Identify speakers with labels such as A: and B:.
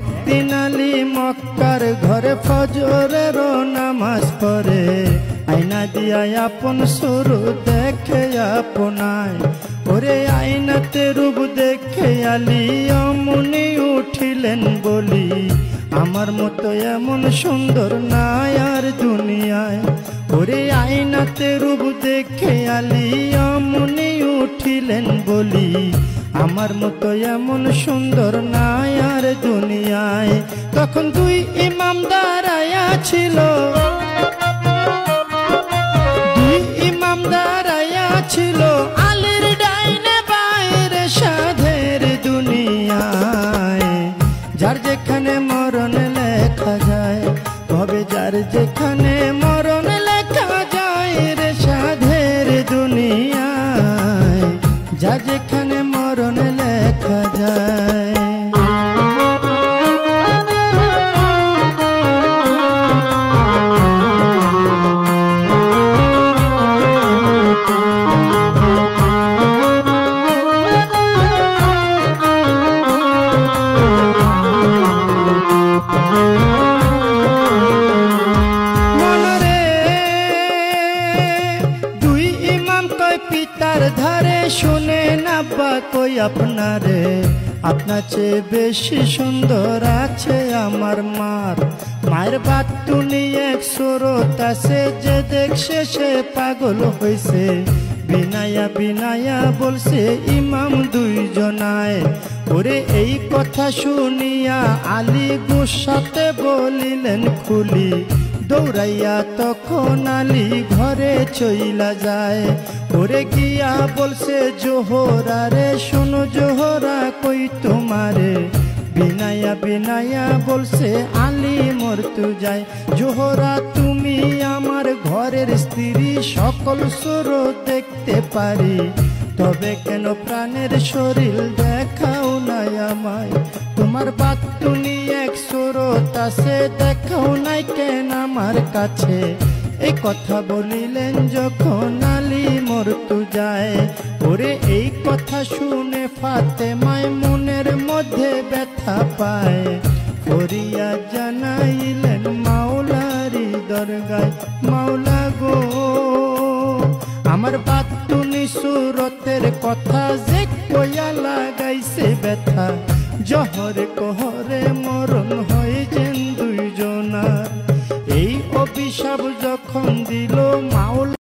A: একদিন আলী মক্কার ঘরে ফজরের নামাজ পড়ে, আয়না দিয়া আপন শুরু দেখে আপনায়। ওরে আয়নাতে রূপ দেখে আলী অমনি উঠিলেন বলি, আমার মতো এমন সুন্দর নাই আর দুনিয়ায়। ওরে আয়নাতে রূপ দেখে আলী অমনি উঠিলেন বলি, আমার মতো এমন সুন্দর নাই আর দুনিয়ায়। তখন দুই ইমাম দাঁড়ায়া ছিল, দুই ইমাম দাঁড়ায়া ছিল, আলীর ডাইনে বাইরে সাধের দুনিয়ায়। যার যেখানে মরণ লেখা যায়, তবে যার যেখানে মরণ লেখা যায় রে সাধের দুনিয়ায়, যার যেখানে মরণ লেখা যায়। পিতার ধারে শুনে আব্বা কই আপনারে, আপনার চেয়ে বেশি সুন্দর আছে আমার মার। মায়ের বাতুনি এক সুরত আছে, যে দেখছে সে পাগল হইছে। বিনায়া বিনায়া বলছে ইমাম দুইজনায়। ওরে এই কথা শুনিয়া আলী গুসাতে বলিলেন খুলি, দৌড়াইয়া তখন আলী ঘরে চইলা যায়। ওরে গিয়া বলছে জোহরা রে, শোনো জোহরা কই তোমারে। বিনায়া বিনায়া বলছে আলী মরতু যায়। জোহরা তুমি আমার ঘরের স্ত্রী, সকল সুর দেখতে পারি, তবে কেন প্রাণের শরীর দেখাও নাই আমায়। তোমার বাতুনি এক সুরত আছে, দেখাও নাই কেন আমার কাছে। এই কথা বলিলেন যখন আলী মরতু যায়। ওরে এই কথা শুনে ফাতেমায় মনের মধ্যে ব্যথা পায়। ফরিয়া জানাইলেন মাওলারি দরগায়, মাওলা গো আমার বাতুনি সুরতের কথা যে কইয়া লাগাইছে ব্যথা। জহরে কোহরে মরণ হয়েছেন দুইজনার, এই অভিশাপ যখন দিল মাওলা।